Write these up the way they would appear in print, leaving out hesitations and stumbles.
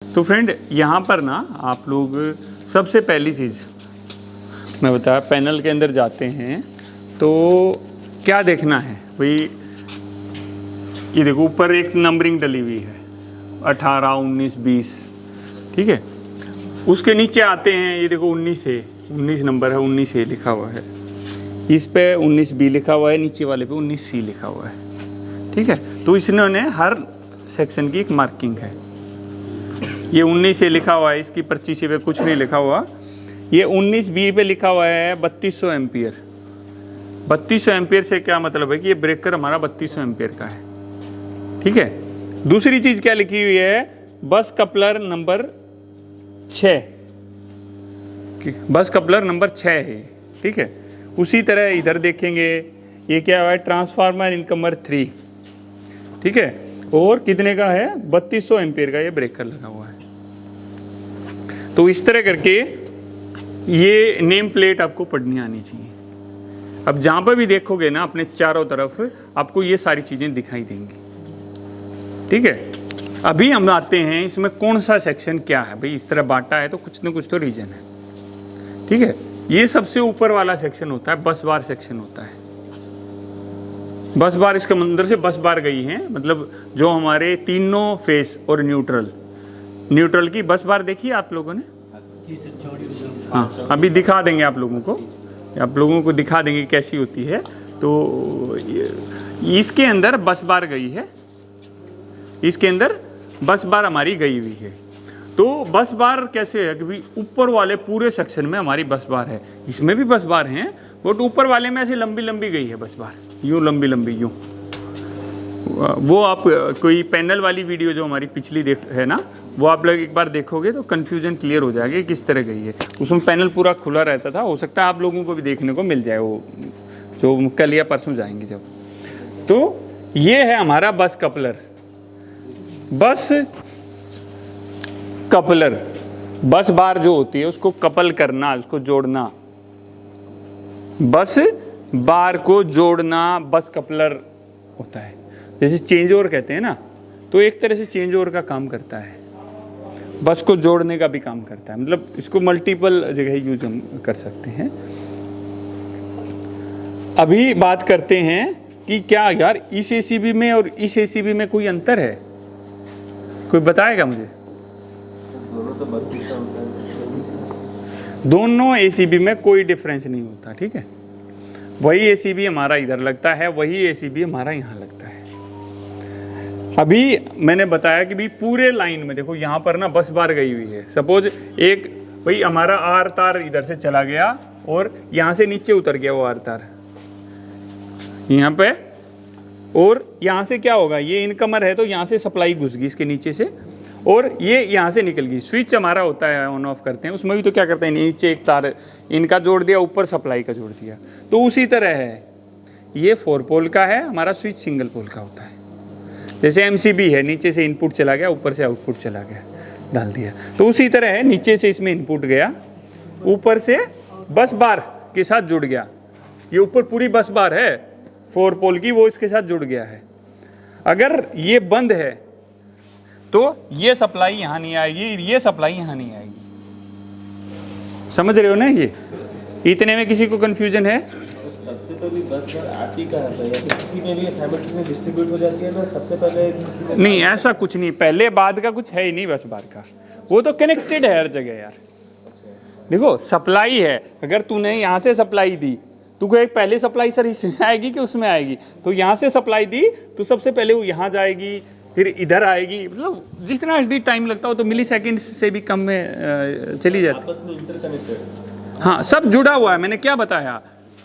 तो फ्रेंड यहाँ पर ना आप लोग सबसे पहली चीज़ मैं बताया, पैनल के अंदर जाते हैं तो क्या देखना है भाई। ये देखो ऊपर एक नंबरिंग डली हुई है 18, 19, 20, ठीक है। उसके नीचे आते हैं, ये देखो 19 नंबर है, 19A लिखा हुआ है, इस पे 19B लिखा हुआ है, नीचे वाले पे 19C लिखा हुआ है, ठीक है। तो इन्होंने हर सेक्शन की एक मार्किंग है। ये 19A लिखा हुआ है, इसकी 25 पे कुछ नहीं लिखा हुआ। ये 19B पे लिखा हुआ है 3200 एम्पियर। 3200 एम्पियर से क्या मतलब है कि ये ब्रेकर हमारा 3200 एम्पियर का है, ठीक है। दूसरी चीज़ क्या लिखी हुई है, बस कपलर नंबर 6, बस कपलर नंबर 6 है, ठीक है। उसी तरह इधर देखेंगे, ये क्या है, ट्रांसफार्मर इनकमर 3, ठीक है। और कितने का है, 3200 एम्पियर का ये ब्रेकर लगा हुआ है। तो इस तरह करके ये नेम प्लेट आपको पढ़नी आनी चाहिए। अब जहाँ पर भी देखोगे ना अपने चारों तरफ आपको ये सारी चीज़ें दिखाई देंगी, ठीक है। अभी हम आते हैं इसमें कौन सा सेक्शन क्या है भाई। इस तरह बांटा है तो कुछ ना कुछ तो रीजन है, ठीक है। ये सबसे ऊपर वाला सेक्शन होता है, बस बार सेक्शन होता है। बस बार, इसके अंदर से बस बार गई हैं, मतलब जो हमारे तीनों फेस और न्यूट्रल की बस बार देखी आप लोगों ने। हाँ, अभी दिखा देंगे आप लोगों को दिखा देंगे कैसी होती है। तो इसके अंदर बस बार गई है, इसके अंदर बस बार हमारी गई हुई है। तो बस बार कैसे है कि भाई ऊपर वाले पूरे सेक्शन में हमारी बस बार है, इसमें भी बस बार हैं, बट ऊपर वाले में ऐसे लंबी लंबी गई है बस बार, यूँ लंबी लंबी यूँ। वो आप कोई पैनल वाली वीडियो जो हमारी पिछली है ना, वो आप लोग एक बार देखोगे तो कन्फ्यूजन क्लियर हो जाएगा किस तरह गई है। उसमें पैनल पूरा खुला रहता था, हो सकता है आप लोगों को भी देखने को मिल जाए वो, जो कल या परसों जाएंगे जब। तो ये है हमारा बस कपलर। बस कपलर, बस बार जो होती है उसको कपल करना, उसको जोड़ना, बस बार को जोड़ना बस कपलर होता है। जैसे चेंज ओवर कहते हैं ना, तो एक तरह से चेंज ओवर का काम करता है, बस को जोड़ने का भी काम करता है। मतलब इसको मल्टीपल जगह यूज हम कर सकते हैं। अभी बात करते हैं कि क्या यार इस एसीबी में और इस एसीबी में कोई अंतर है, कोई बताएगा मुझे। दोनों एसीबी में कोई डिफरेंस नहीं होता, ठीक है। वही एसीबी हमारा इधर लगता है, वही एसीबी हमारा यहाँ लगता है। अभी मैंने बताया कि भाई पूरे लाइन में देखो यहाँ पर ना बस बार गई हुई है। सपोज एक भाई हमारा आर तार इधर से चला गया और यहाँ से नीचे उतर गया वो आर तार यहाँ पे, और यहाँ से क्या होगा, ये इनकमर है तो यहाँ से सप्लाई घुस गई इसके नीचे से, और ये यहाँ से निकल गई। स्विच हमारा होता है ऑन ऑफ करते हैं, उसमें भी तो क्या करते हैं, नीचे एक तार इनका जोड़ दिया, ऊपर सप्लाई का जोड़ दिया। तो उसी तरह है, ये 4 पोल का है, हमारा स्विच सिंगल पोल का होता है। जैसे एमसीबी है, नीचे से इनपुट चला गया, ऊपर से आउटपुट चला गया, डाल दिया। तो उसी तरह है, नीचे से इसमें इनपुट गया, ऊपर से बस बार के साथ जुड़ गया। ये ऊपर पूरी बस बार है 4 पोल की, वो इसके साथ जुड़ गया है। अगर ये बंद है तो ये सप्लाई यहाँ नहीं आएगी, ये सप्लाई यहाँ नहीं आएगी। समझ रहे हो ना। ये इतने में किसी को कंफ्यूजन है? सबसे पहले बस बार आती का है या किसी के लिए साइमल्टेनियस डिस्ट्रीब्यूट हो जाती है ना, सबसे पहले नहीं, ऐसा कुछ नहीं, पहले बाद का कुछ है ही नहीं बस बार का, वो तो कनेक्टेड है हर जगह यार। देखो सप्लाई है, अगर तूने यहाँ से सप्लाई दी, तू एक पहले सप्लाई सर इसमें आएगी कि उसमें आएगी, तो यहाँ से सप्लाई दी तो सबसे पहले वो यहाँ जाएगी, फिर इधर आएगी। मतलब जितना टाइम लगता हो तो मिली सेकेंड से भी कम में चली जाती है। हाँ, सब जुड़ा हुआ है। मैंने क्या बताया,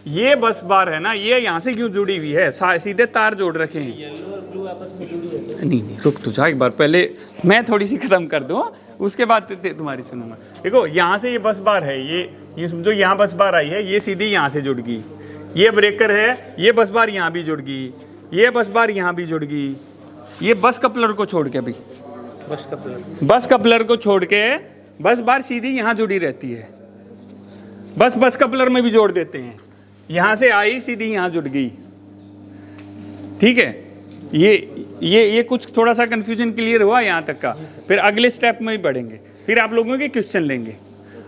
ये बस बार है ना, ये यहाँ से क्यों जुड़ी हुई है, सीधे तार जोड़ रखे हैं। येलो और ब्लू आपस में जुड़ी है। नहीं, रुक तो जा एक बार, पहले मैं थोड़ी सी खत्म कर दूँ, उसके बाद तुम्हारी सुनूंगा। देखो यहाँ से ये बस बार है, ये समझो यहाँ बस बार आई है, ये सीधी यहाँ से जुड़ गई। ये ब्रेकर है, ये बस बार यहाँ भी जुड़ गई, ये बस बार यहाँ भी जुड़ गई। ये बस कपलर को छोड़ के भी, बस कपलर को छोड़ के बस बार सीधी यहाँ जुड़ी रहती है। बस कपलर में भी जोड़ देते हैं, यहाँ से आई सीधी यहाँ जुड़ गई, ठीक है। ये ये कुछ थोड़ा सा कंफ्यूजन क्लियर हुआ यहाँ तक का। फिर अगले स्टेप में ही बढ़ेंगे, फिर आप लोगों के क्वेश्चन लेंगे।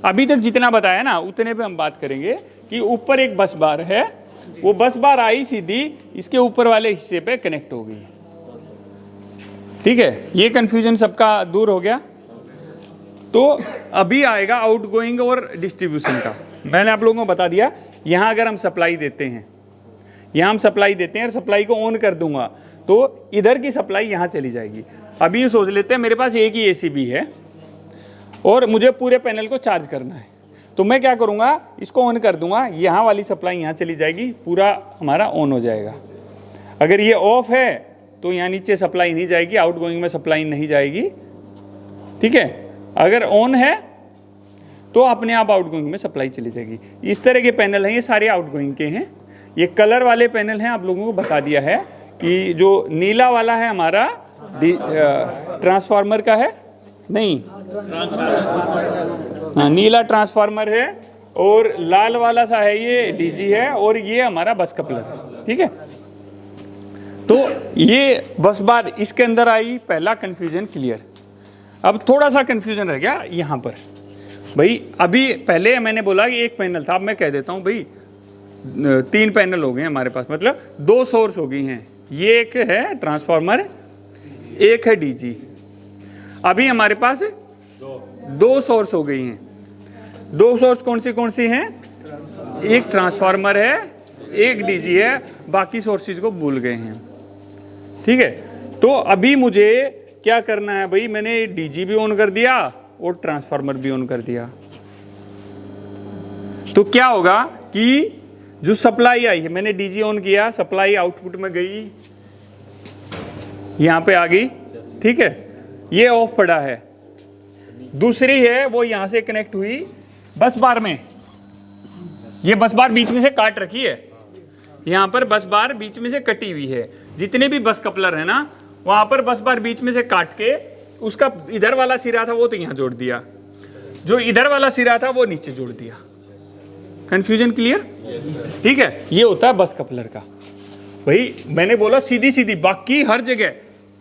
अभी तक जितना बताया ना उतने पे हम बात करेंगे कि ऊपर एक बस बार है, वो बस बार आई सीधी इसके ऊपर वाले हिस्से पे कनेक्ट हो गई। ठीक है, ये कंफ्यूजन सबका दूर हो गया। तो अभी आएगा आउटगोइंग और डिस्ट्रीब्यूशन का। मैंने आप लोगों को बता दिया, यहाँ अगर हम सप्लाई देते हैं, यहाँ हम सप्लाई देते हैं और सप्लाई को ऑन कर दूंगा तो इधर की सप्लाई यहाँ चली जाएगी। अभी ये सोच लेते हैं मेरे पास एक ही एसीबी है और मुझे पूरे पैनल को चार्ज करना है, तो मैं क्या करूँगा, इसको ऑन कर दूंगा, यहाँ वाली सप्लाई यहाँ चली जाएगी, पूरा हमारा ऑन हो जाएगा। अगर ये ऑफ है तो यहाँ नीचे सप्लाई नहीं जाएगी, आउटगोइंग में सप्लाई नहीं जाएगी। ठीक है, अगर ऑन है तो अपने आप आउटगोइंग में सप्लाई चली जाएगी। इस तरह के पैनल हैं, ये सारे आउटगोइंग के हैं। ये कलर वाले पैनल हैं, आप लोगों को बता दिया है कि जो नीला वाला है हमारा ट्रांसफार्मर का है, नहीं हाँ नीला ट्रांसफार्मर है, और लाल वाला सा है ये डीजी है, और ये हमारा बस कपलर है। ठीक है, तो ये बस बार इसके अंदर आई, पहला कंफ्यूजन क्लियर। अब थोड़ा सा कंफ्यूजन रह गया यहाँ पर भाई। अभी पहले मैंने बोला कि एक पैनल था, अब मैं कह देता हूँ भाई 3 पैनल हो गए हमारे पास, मतलब 2 सोर्स हो गई हैं। ये एक है ट्रांसफार्मर, एक है डीजी। अभी हमारे पास 2 सोर्स हो गई हैं। 2 सोर्स कौन सी हैं? एक ट्रांसफार्मर है, एक डीजी है, बाकी सोर्सेज को भूल गए हैं। ठीक है, तो अभी मुझे क्या करना है भाई, मैंने डीजी भी ऑन कर दिया और ट्रांसफार्मर भी ऑन कर दिया, तो क्या होगा कि जो सप्लाई आई है, मैंने डीजी ऑन किया, सप्लाई आउटपुट में गई, यहां पे आ गई। ठीक है, ये ऑफ पड़ा है। दूसरी है वो यहां से कनेक्ट हुई बस बार में, ये बस बार बीच में से काट रखी है, यहां पर बस बार बीच में से कटी हुई है। जितने भी बस कपलर है ना, वहां पर बस बार बीच में से काट के उसका इधर वाला सिरा था वो तो यहां जोड़ दिया, जो इधर वाला सिरा था वो नीचे जोड़ दिया। Confusion clear? ठीक है, ये होता है बस कपलर का। भाई मैंने बोला सीधी सीधी, बाकी हर जगह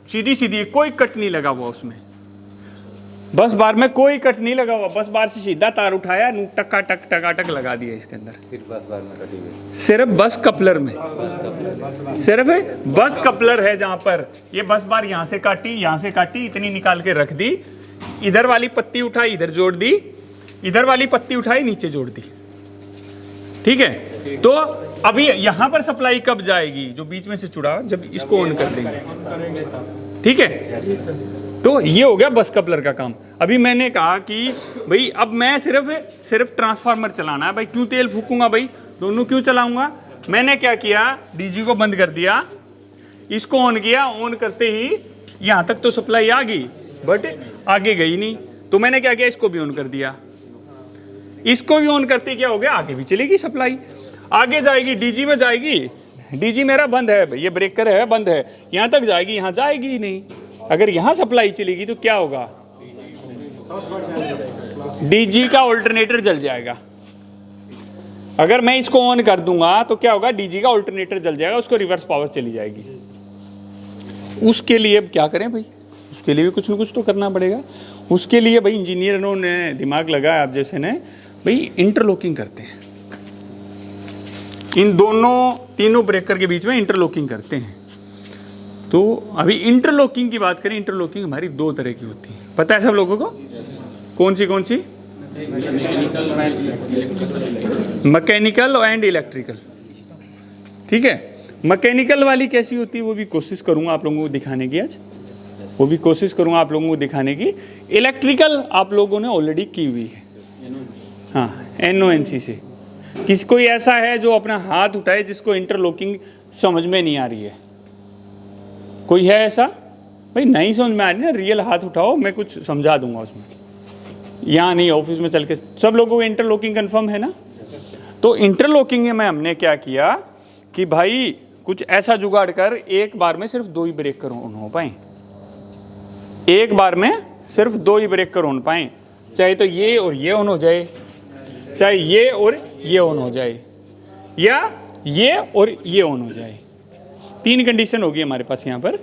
सीधी सीधी, कोई कट नहीं लगा हुआ उसमें, बस बार में कोई कट नहीं लगा हुआ। बस बार से सीधा तार उठाया, टका टक टकाटक लगा दिया इसके अंदर। सिर्फ बस बार में कटी हुई, सिर्फ बस कपलर में, सिर्फ बस कपलर है जहां पर ये बस बार यहां से काटी, इतनी निकाल के रख दी, इधर वाली पत्ती उठाई इधर जोड़ दी, इधर वाली पत्ती उठाई नीचे जोड़ दी। ठीक है, तो अभी यहां पर सप्लाई कब जाएगी, जो बीच में से जुड़ा, जब इसको ऑन कर देंगे। ठीक है, तो ये हो गया बस कपलर का काम। अभी मैंने कहा कि भाई अब मैं सिर्फ ट्रांसफार्मर चलाना है भाई, क्यों तेल फूकूंगा भाई, दोनों क्यों चलाऊंगा। मैंने क्या किया, डीजी को बंद कर दिया, इसको ऑन किया, ऑन करते ही यहां तक तो सप्लाई आ गई, बट आगे गई नहीं, तो मैंने क्या किया, इसको भी ऑन कर दिया। इसको भी ऑन करते क्या हो गया, आगे भी चलेगी सप्लाई, आगे जाएगी, डीजी में जाएगी। डीजी मेरा बंद है, ये ब्रेकर है बंद है, यहां तक जाएगी, यहां जाएगी ही नहीं। अगर यहां सप्लाई चलेगी तो क्या होगा, डीजी का ऑल्टरनेटर जल जाएगा। अगर मैं इसको ऑन कर दूंगा तो क्या होगा, डीजी का ऑल्टरनेटर जल जाएगा, उसको रिवर्स पावर चली जाएगी। उसके लिए अब क्या करें भाई, उसके लिए भी कुछ ना कुछ तो करना पड़ेगा। उसके लिए भाई इंजीनियरों ने दिमाग लगाया, आप जैसे ने भाई इंटरलॉकिंग करते हैं, इन तीनों ब्रेकर के बीच में इंटरलॉकिंग करते हैं। तो अभी इंटरलॉकिंग की बात करें, इंटरलॉकिंग हमारी 2 तरह की होती है, पता है सब लोगों को? कौन सी? Mechanical and electrical. ठीक है, मैकेनिकल वाली कैसी होती है वो भी कोशिश करूंगा आप लोगों को दिखाने की आज, वो भी कोशिश करूंगा आप लोगों को दिखाने की। इलेक्ट्रिकल आप लोगों ने ऑलरेडी की हुई है, हाँ, NONC से। किसी कोई ऐसा है जो अपना हाथ उठाए जिसको इंटरलॉकिंग समझ में नहीं आ रही है? कोई है ऐसा? भाई नहीं समझ में आ रही ना, रियल हाथ उठाओ, मैं कुछ समझा दूंगा उसमें। यहाँ नहीं, ऑफिस में चल के सब लोगों को इंटरलॉकिंग कंफर्म है ना? तो इंटरलॉकिंग में हमने क्या किया कि भाई कुछ ऐसा जुगाड़ कर, एक बार में सिर्फ 2 ही ब्रेकर ऑन हो पाए, एक बार में सिर्फ 2 ही ब्रेकर ऑन पाए, चाहे तो ये और ये ऑन हो जाए, चाहे ये और ये ऑन हो जाए, या ये और ये ऑन हो जाए। 3 कंडीशन होगी हमारे पास यहाँ पर।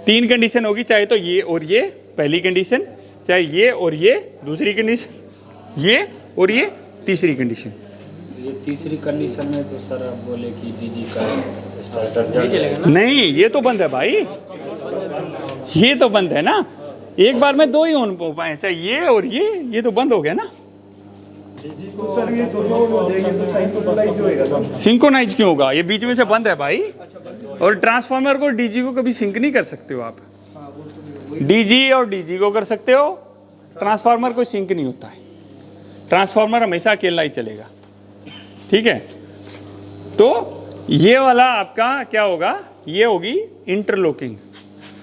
3 कंडीशन होगी, चाहे तो ये और ये पहली कंडीशन, चाहे ये और ये दूसरी कंडीशन, ये और ये तीसरी कंडीशन। ये तीसरी कंडीशन में तो सर आप बोले कि डीजी का स्टार्टर चलेगा ना? नहीं, ये तो बंद है भाई, ये तो बंद है ना, एक बार में 2 ही ऑन हो पाए, चाहे ये और ये तो बंद हो गया ना। तो सर ये दोनों हो जाएंगे तो सिंक्रोनाइज होएगा ना? सिंक्रोनाइज क्यों होगा, ये बीच में से बंद है भाई। और ट्रांसफार्मर को डीजी को कभी सिंक नहीं कर सकते हो आप, डीजी और डीजी को कर सकते हो, ट्रांसफार्मर को सिंक नहीं होता है, ट्रांसफार्मर हमेशा अकेला ही चलेगा, ठीक है। तो ये वाला आपका क्या होगा, ये होगी इंटरलॉकिंग।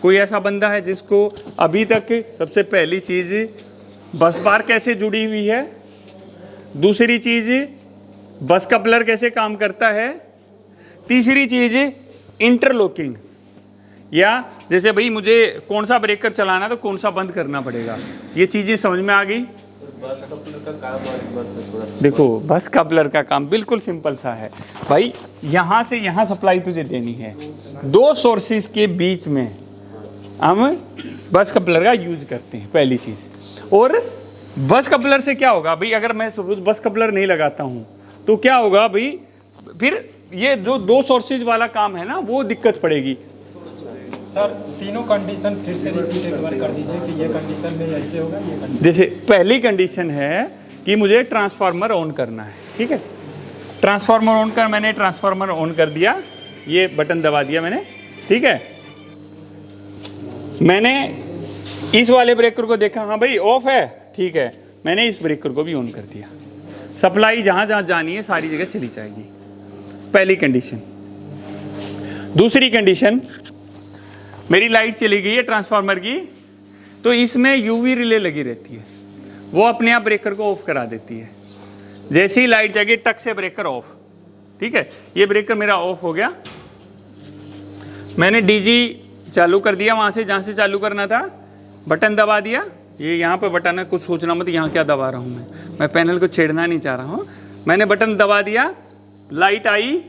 कोई ऐसा बंदा है जिसको अभी तक सबसे पहली चीज बस बार कैसे जुड़ी हुई है, दूसरी चीज बस कपलर कैसे काम करता है, तीसरी चीज इंटरलॉकिंग, या जैसे भाई मुझे कौन सा ब्रेकर चलाना तो कौन सा बंद करना पड़ेगा, ये चीजें समझ में आ गई। बस कपलर का काम और एक बार तो थोड़ा देखो बस कपलर का काम बिल्कुल सिंपल सा है भाई, यहां से यहां सप्लाई तुझे देनी है, 2 सोर्सेज के बीच में हम बस कपलर का यूज करते हैं पहली चीज। और बस कपलर से क्या होगा भाई, अगर मैं बस कपलर नहीं लगाता हूं तो क्या होगा भाई, फिर ये जो 2 सोर्सेज वाला काम है ना वो दिक्कत पड़ेगी। सर तीनों कंडीशन फिर से रिपीट एक बार कर दीजिए कि ये कंडीशन में ऐसे होगा, ये कंडीशन। जैसे पहली कंडीशन है कि मुझे ट्रांसफार्मर ऑन करना है, ठीक है, ट्रांसफार्मर ऑन कर, मैंने ट्रांसफार्मर ऑन कर दिया, ये बटन दबा दिया मैंने, ठीक है। मैंने इस वाले ब्रेकर को देखा, हाँ भाई ऑफ है, ठीक है, मैंने इस ब्रेकर को भी ऑन कर दिया, सप्लाई जहां जहां जानी है सारी जगह चली जाएगी, पहली कंडीशन। दूसरी कंडीशन, मेरी लाइट चली गई है ट्रांसफार्मर की, तो इसमें यूवी रिले लगी रहती है, वो अपने आप ब्रेकर को ऑफ करा देती है, जैसे ही लाइट जाएगी टक से ब्रेकर ऑफ, ठीक है। ये ब्रेकर मेरा ऑफ हो गया, मैंने डीजी चालू कर दिया, वहां से जहां से चालू करना था, बटन दबा दिया, ये यहाँ पे बटन है, कुछ सोचना मत यहाँ क्या दबा रहा हूँ मैं पैनल को छेड़ना नहीं चाह रहा हूँ, मैंने बटन दबा दिया, लाइट आई,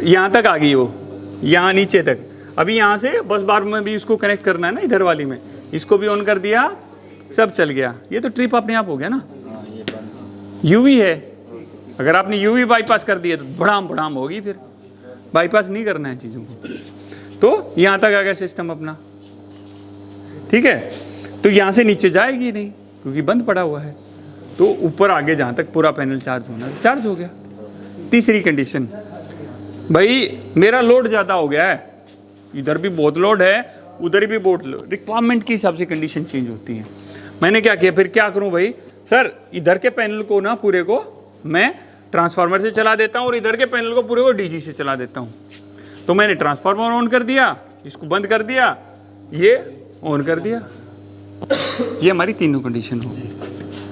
यहाँ तक आ गई, वो यहाँ नीचे तक, अभी यहाँ से बस बार में भी इसको कनेक्ट करना है ना, इधर वाली में इसको भी ऑन कर दिया, सब चल गया, ये तो ट्रिप अपने आप हो गया ना, यूवी है। अगर आपने यूवी बाईपास कर दिया तो बड़ाम बड़ाम होगी, फिर बाईपास नहीं करना है चीज़ों को। तो यहाँ तक आ गया सिस्टम अपना, ठीक है। तो यहाँ से नीचे जाएगी नहीं क्योंकि बंद पड़ा हुआ है, तो ऊपर आगे जहाँ तक पूरा पैनल चार्ज होना है चार्ज हो गया। तीसरी कंडीशन, भाई मेरा लोड ज़्यादा हो गया है, इधर भी बहुत लोड है उधर भी बहुत लोड, रिक्वायरमेंट के हिसाब से कंडीशन चेंज होती है। मैंने क्या किया, फिर क्या करूँ भाई, सर इधर के पैनल को ना पूरे को मैं ट्रांसफार्मर से चला देता हूँ और इधर के पैनल को पूरे को डीजी से चला देता हूँ। तो मैंने ट्रांसफार्मर ऑन कर दिया, इसको बंद कर दिया, ये ऑन कर दिया, ये हमारी तीनों कंडीशन होगी।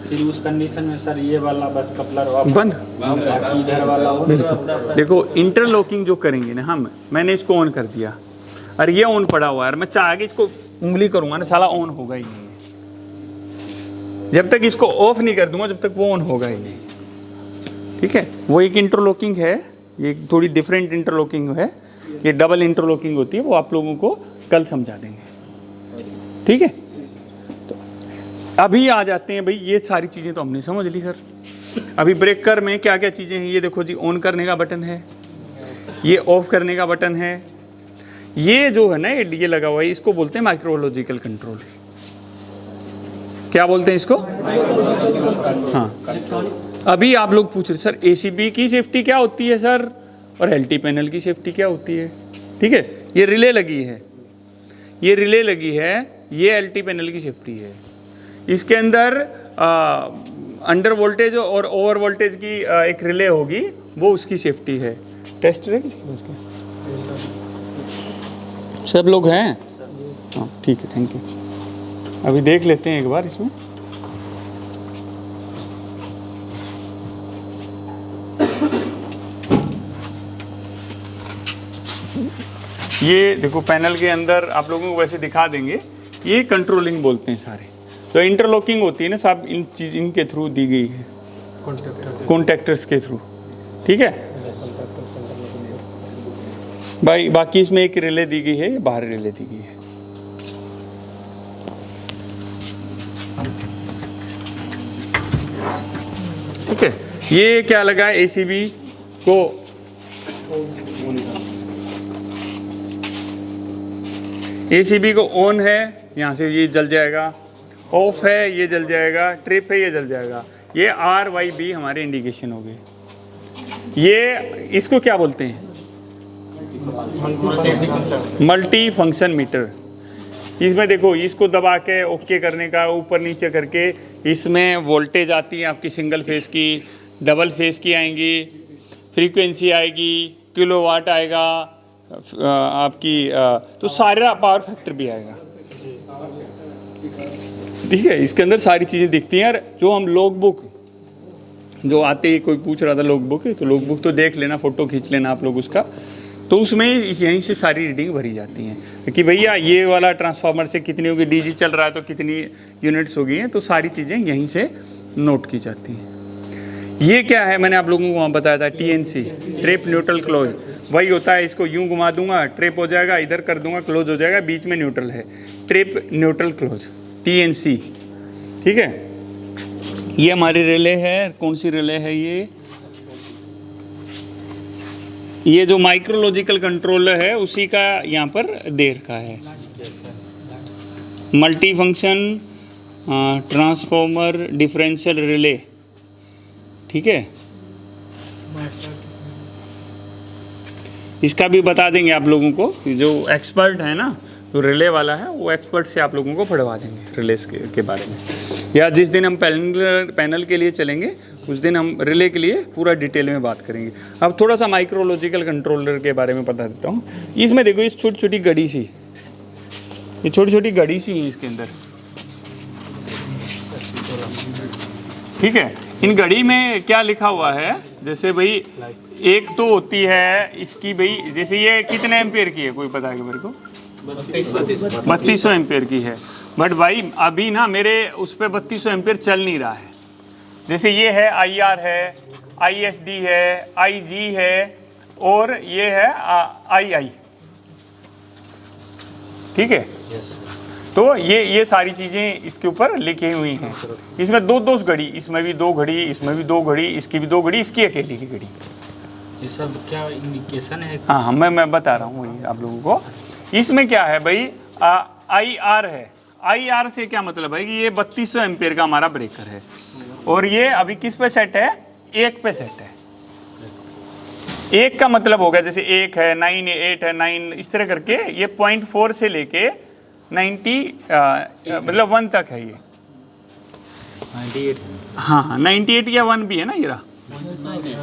फिर उस कंडीशन में सर ये वाला बस कपलर बंद, बाकी इधर वाला हो। देखो इंटरलॉकिंग जो करेंगे ना हम, मैंने इसको ऑन कर दिया और ये ऑन पड़ा हुआ है, और मैं चाह के इसको उंगली करूंगा ना, साला ऑन होगा ही नहीं, जब तक इसको ऑफ नहीं कर दूंगा जब तक वो ऑन होगा ही नहीं, ठीक है। वो एक इंटरलॉकिंग है, ये थोड़ी डिफरेंट इंटरलॉकिंग है, ये डबल इंटरलॉकिंग होती है, वो आप लोगों को कल समझा देंगे, ठीक है। तो अभी आ जाते हैं भाई, ये सारी चीज़ें तो हमने समझ ली सर। अभी ब्रेकर में क्या क्या चीज़ें हैं, ये देखो जी, ऑन करने का बटन है, ये ऑफ करने का बटन है, ये जो है ना ये लगा हुआ है, इसको बोलते हैं माइक्रोलॉजिकल कंट्रोल। क्या बोलते हैं इसको? हाँ। अभी आप लोग पूछ रहे सर एसीबी की सेफ्टी क्या होती है सर, और एलटी पैनल की सेफ्टी क्या होती है, ठीक है। ये रिले लगी है, ये रिले लगी है, ये एलटी पैनल की सेफ्टी है। इसके अंदर अंडर वोल्टेज और ओवर वोल्टेज की एक रिले होगी, वो उसकी सेफ्टी है। टेस्ट है किसके पास क्या? सब लोग हैं? हाँ ठीक है, थैंक यू। अभी देख लेते हैं एक बार इसमें। ये देखो पैनल के अंदर आप लोगों को वैसे दिखा देंगे, ये कंट्रोलिंग बोलते हैं सारे। तो इंटरलॉकिंग होती है ना साहब, इनके थ्रू दी गई है, कॉन्टैक्टर्स के थ्रू, ठीक है। भाई बाकी इसमें एक रिले दी गई है, बाहर रिले दी गई है। ठीक है, ये क्या लगा है एसीबी को, एसीबी को ऑन है, यहाँ से ये जल जाएगा, ऑफ है ये जल जाएगा, ट्रिप है ये जल जाएगा। ये RYB हमारे इंडिकेशन हो गए। ये इसको क्या बोलते हैं? Multi function meter. इसमें देखो, इसको दबा के ओके करने का, ऊपर नीचे करके इसमें वोल्टेज आती है आपकी सिंगल फेस की, डबल फेस की आएंगी, फ्रीक्वेंसी आएगी, किलोवाट आएगा आपकी, तो सारा पावर फैक्टर भी आएगा। ठीक है, इसके अंदर सारी चीज़ें दिखती हैं। और जो हम लॉग बुक जो आते ही कोई पूछ रहा था लॉग बुक है, तो लॉग बुक तो देख लेना, फ़ोटो खींच लेना आप लोग उसका, तो उसमें यहीं से सारी रीडिंग भरी जाती हैं कि भैया ये वाला ट्रांसफार्मर से कितनी होगी, डीजी चल रहा है तो कितनी यूनिट्स होगी हैं, तो सारी चीज़ें यहीं से नोट की जाती हैं। ये क्या है, मैंने आप लोगों को वहाँ बताया था, TNC, ट्रिप न्यूट्रल क्लोज। वही होता है, इसको यूं घुमा दूंगा, ट्रिप हो जाएगा, इधर कर दूंगा, क्लोज हो जाएगा, बीच में न्यूट्रल है, ट्रिप न्यूट्रल क्लोज, TNC। ठीक है, ये हमारी रिले है। कौन सी रिले है ये जो माइक्रोलॉजिकल कंट्रोलर है उसी का यहाँ पर दे रखा है, multi function transformer differential relay. ठीक है, इसका भी बता देंगे आप लोगों को, जो एक्सपर्ट है ना, जो रिले वाला है, वो एक्सपर्ट से आप लोगों को पढ़वा देंगे रिलेस के बारे में। या जिस दिन हम पैनल के लिए चलेंगे उस दिन हम रिले के लिए पूरा डिटेल में बात करेंगे। अब थोड़ा सा माइक्रोलॉजिकल कंट्रोलर के बारे में बता देता हूँ। इसमें देखो, इस छोटी छोटी घड़ी सी, ये छोटी छोटी घड़ी सी है इसके अंदर। ठीक है, इन घड़ी में क्या लिखा हुआ है, जैसे भाई एक तो होती है इसकी, भाई जैसे ये कितने एम्पियर की है, कोई पता है मेरे को? 3200 एम्पियर की है। बट भाई अभी ना मेरे उस पर 3200 एम्पियर चल नहीं रहा है। जैसे ये है IR है, ISD है, IG है, और ये है II। ठीक है, तो ये सारी चीज़ें इसके ऊपर लिखी हुई हैं। इसमें दो घड़ी, इसमें भी 2 घड़ी, इसमें भी 2 घड़ी, इसकी भी 2 घड़ी, इसकी अकेली की घड़ी। ये सब क्या इंडिकेशन है? हाँ, मैं बता रहा हूँ वही आप लोगों को। इसमें क्या है भाई, IR है। IR से क्या मतलब है कि ये 3200 एम्पियर का हमारा ब्रेकर है, और ये अभी किस पे सेट है? 1 पे सेट है। 1 का मतलब हो गया, जैसे 1 है, 9 है, 8 है, 9, इस तरह करके ये 0.4 से लेके 90 मतलब 1 तक है ये। 98। हाँ, 98 या 1 भी है ना ये रहा।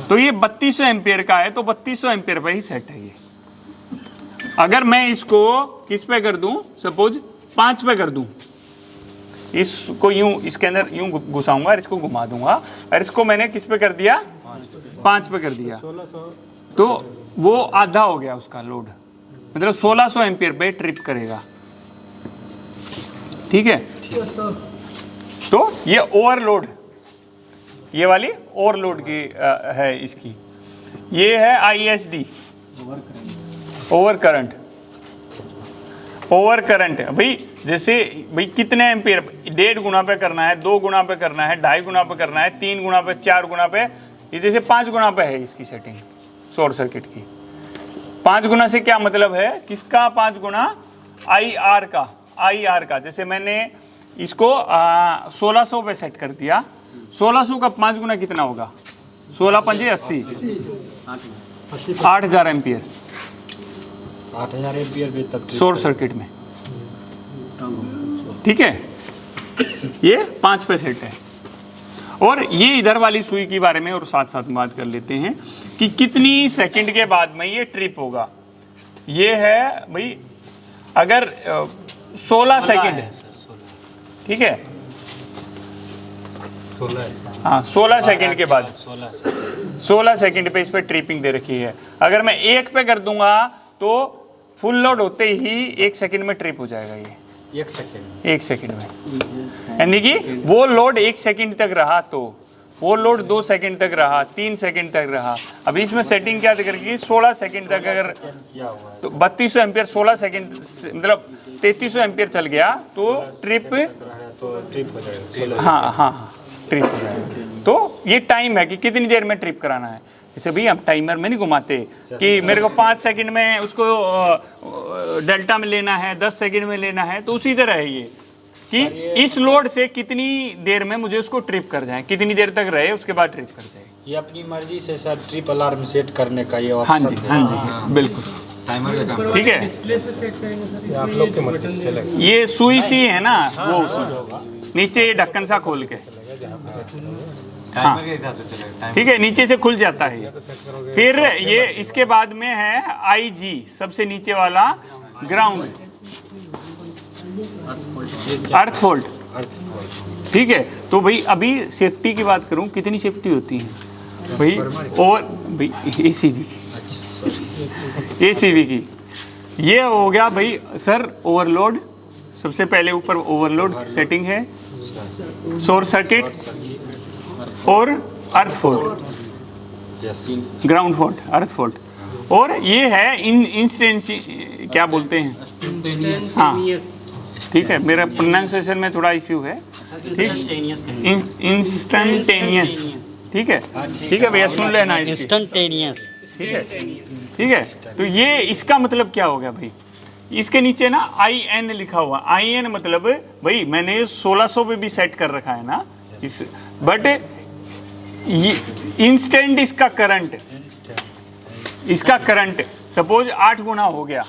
तो ये 3200 एम्पियर का है, तो 3200 एम्पियर पर ही सेट है ये। अगर मैं इसको किस पे कर दूं, सपोज 5 पे कर दूं, इसको यूं इसके अंदर यूं घुसाऊंगा और इसको घुमा दूंगा, और इसको मैंने किस पे कर दिया? 5 पे कर दिया, तो वो आधा हो गया उसका लोड, मतलब 1600 एम्पियर पे ट्रिप करेगा। ठीक है, तो ये ओवरलोड, ये वाली ओवरलोड की है इसकी। ये है ISD, over current. Over current है भाई, जैसे भाई कितने एम्पियर, 1.5 गुना पे करना है, 2 गुना पे करना है, 2.5 गुना पे करना है, 3 गुना पे, 4 गुना पे, ये जैसे 5 गुना पे है इसकी सेटिंग शॉर्ट सर्किट की। 5 गुना से क्या मतलब है, किसका 5 गुना? IR का। जैसे मैंने इसको 1600 पे सेट कर दिया, 1600 का 5 गुना कितना होगा? 16 पंजे 80, 8000 एम्पियर 8000 एम्पियर भी तक शॉर्ट सर्किट में। ठीक है, ये 5 पे सेट है। और ये इधर वाली सुई के बारे में और साथ साथ बात कर लेते हैं कि कितनी सेकंड के बाद में ये ट्रिप होगा। ये है भाई, अगर 16 सेकंड है, ठीक है, 16 सेकंड के बाद 16 सेकंड पे इस पे ट्रिपिंग दे रखी है। अगर मैं 1 पे कर दूंगा तो फुल लोड होते ही 1 सेकंड में ट्रिप हो जाएगा ये। 1 सेकंड 1 सेकंड में, यानी कि वो लोड 1 सेकंड तक रहा तो वो लोड 2 सेकंड तक रहा, 3 सेकंड तक रहा। अभी इसमें सेटिंग क्या करेगी, 16 सेकंड तक अगर तो 3200 एम्पियर 16 सेकंड मतलब 3300 एम्पियर चल गया तो ट्रिप, तो ट्रिप हो जाएगा। हाँ ट्रिप हो जाएगा। तो ये टाइम है कि कितनी देर में ट्रिप कराना है। जैसे भी हम टाइमर में नहीं घुमाते कि मेरे को 5 सेकंड में उसको डेल्टा में लेना है, 10 सेकंड में लेना है, तो उसी तरह है ये कि इस लोड से कितनी देर में मुझे उसको ट्रिप कर जाए, कितनी देर तक रहे उसके बाद ट्रिप कर जाए। ये अपनी मर्जी से सर ट्रिप अलार्म सेट करने का ये हाँ ऑप्शन जी, है। हाँ जी, बिल्कुल टाइमर का काम। ठीक है। डिस्प्ले से सेट करेंगे सर, आप लोग के मर्जी से चलेगा। ये सुई सी है ना, वो उसी नीचे ये ढक्कन सा खोल के, टाइमर के हिसाब से चलेगा। ठीक है, नीचे से खुल जाता है ये। फिर ये इसके बाद में है IG, सबसे नीचे वाला ग्राउंड, अर्थ फोल्ड। ठीक है। तो भाई अभी सेफ्टी की बात करूं, कितनी सेफ्टी होती है भाई, और भाई ACV की ये हो गया भाई सर ओवरलोड। सबसे पहले ऊपर ओवरलोड सेटिंग है, शॉर्ट सर्किट और अर्थ फोल्ड, ग्राउंड फोल्ड, अर्थ फोल्ड, और ये है इंस्टेंसी, क्या बोलते हैं, हाँ ठीक है, मेरा प्रोनाउंसिएशन में थोड़ा इश्यू है, ठीक, इंस्टेंटेनियस, ठीक है, ठीक है भैया सुन लेना, इंस्टेंटेनियस, ठीक है, ठीक है। तो ये इसका मतलब क्या हो गया भाई, इसके नीचे ना IN लिखा हुआ, IN मतलब भाई मैंने 1600 पे भी सेट कर रखा है ना इस, बट ये इंस्टेंट इसका करंट सपोज 8 गुना हो गया,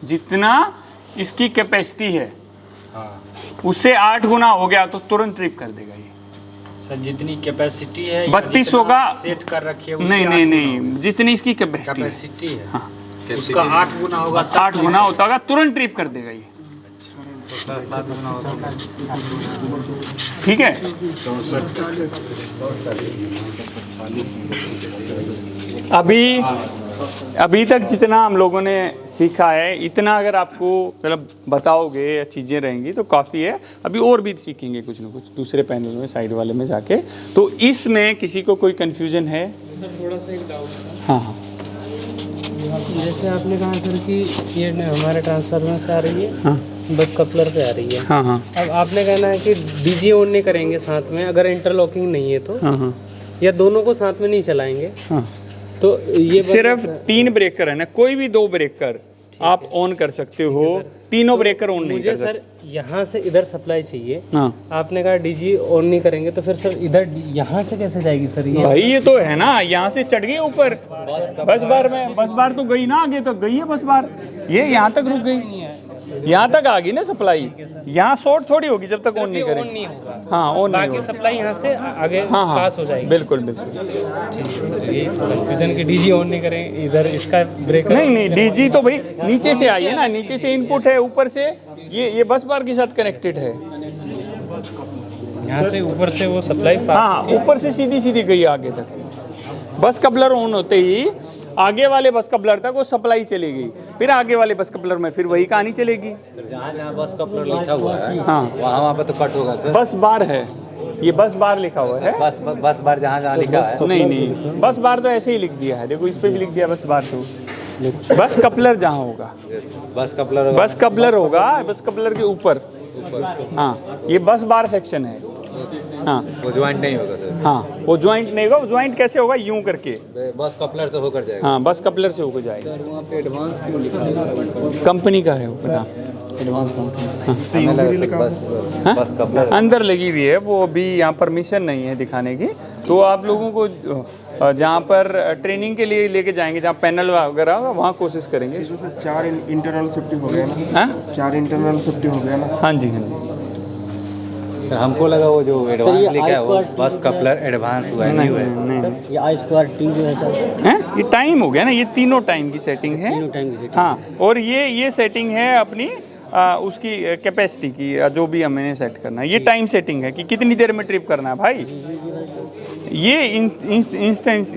जितना इसकी कैपेसिटी है उससे 8 गुना हो गया तो तुरंत ट्रिप कर देगा ये। सर जितनी कैपेसिटी है 32 होगा, सेट कर रखी है उससे नहीं, जितनी इसकी कैपेसिटी है हाँ, उसका 8 गुना होगा, 8 गुना होता होगा, तुरंत ट्रिप कर देगा ये। ठीक है। अभी तक जितना हम लोगों ने सीखा है, इतना अगर आपको मतलब बताओगे या चीज़ें रहेंगी तो काफ़ी है। अभी और भी सीखेंगे कुछ ना कुछ दूसरे पैनल में, साइड वाले में जाके। तो इसमें किसी को कोई कंफ्यूजन है? सर थोड़ा सा एक डाउट था। हाँ हाँ, जैसे आपने कहा सर कि ये हमारे ट्रांसफार्मर से आ रही है, हाँ बस कपलर पे आ रही है। हाँ हाँ अब आपने कहना है कि डीजी ऑन नहीं करेंगे साथ में, अगर इंटरलॉकिंग नहीं है तो, हाँ हाँ या दोनों को साथ में नहीं चलाएंगे, हाँ। तो ये सिर्फ 3 ब्रेकर है ना, कोई भी 2 ब्रेकर आप ऑन कर सकते हो, तीनों ब्रेकर ऑन नहीं मुझे कर सर सकते। यहाँ से इधर सप्लाई चाहिए, हाँ आपने कहा डीजी ऑन नहीं करेंगे तो फिर सर इधर यहाँ से कैसे जाएगी सर ये? भाई ये तो है ना, यहाँ से चढ़ गई ऊपर बस बार में, बस बार तो गई ना, आगे तक गई है बस बार, ये यहाँ तक रुक गई, यहाँ तक आ गई ना सप्लाई, यहाँ शॉर्ट थोड़ी होगी जब तक ऑन नहीं करेंगे। नहीं होगा, हाँ ऑन नहीं बाकी होगा। सप्लाई यहाँ से आगे हाँ हाँ पास हो जाएगी। बिल्कुल बिल्कुल। ठीक है सर, ये कंफ्यूजन की डीजी ऑन नहीं करें, इधर इसका ब्रेक नहीं डीजी तो भाई नीचे से आई है ना, नीचे से इनपुट है, ऊपर से ये बस बार के साथ कनेक्टेड है। यहाँ से ऊपर से वो सप्लाई हाँ ऊपर से सीधी गई आगे तक, बस कपलर ऑन होते ही आगे वाले बस कपलर तक वो सप्लाई चली गई, फिर आगे वाले बस कपलर में फिर वही कहानी चलेगी। जहाँ जहाँ बस कपलर लिखा हुआ है हाँ वहाँ पे तो कट होगा सर। बस बार है, ये बस बार लिखा हुआ है। बस बार जहाँ जहाँ लिखा है। नहीं बस बार तो ऐसे ही लिख दिया है, देखो इस पे भी लिख दिया बस बार, तो बस कपलर जहाँ होगा, बस कपलर बस कपलर होगा, बस कपलर के ऊपर। हाँ ये बस बार सेक्शन है। हाँ वो ज्वाइंट नहीं होगा सर। हाँ वो ज्वाइंट नहीं होगा, वो ज्वाइंट कैसे होगा, यूं करके बस कपलर से होकर जाएगा। हाँ बस कपलर से होकर जाएगा। वहाँ पे एडवांस क्यों लिखा है? कंपनी का है वो पता, एडवांस कंपनी। बस कपलर अंदर लगी हुई है वो, अभी यहाँ परमिशन नहीं है दिखाने की। तो आप लोगों को जहाँ पर ट्रेनिंग के लिए लेके जाएंगे, जहाँ पैनल वगैरह होगा वहाँ कोशिश करेंगे। 4 इंटरनल शिफ्ट हो गया ना। हाँ 4 इंटरनल शिफ्ट हो गया ना। हाँ जी हाँ जी। हमको लगा वो जो एडवांस लिखा है वो बस कपलर एडवांस हुआ है, नहीं हुआ है। नहीं ये I2T जो है सर, हैं, ये टाइम हो गया ना, ये तीनों टाइम की सेटिंग है। तीनों टाइम की सेटिंग। हाँ और ये सेटिंग है अपनी उसकी कैपेसिटी की, जो भी हमें सेट करना है। ये टाइम सेटिंग है कि कितनी देर में ट्रिप करना है भाई। ये इंस्टेंस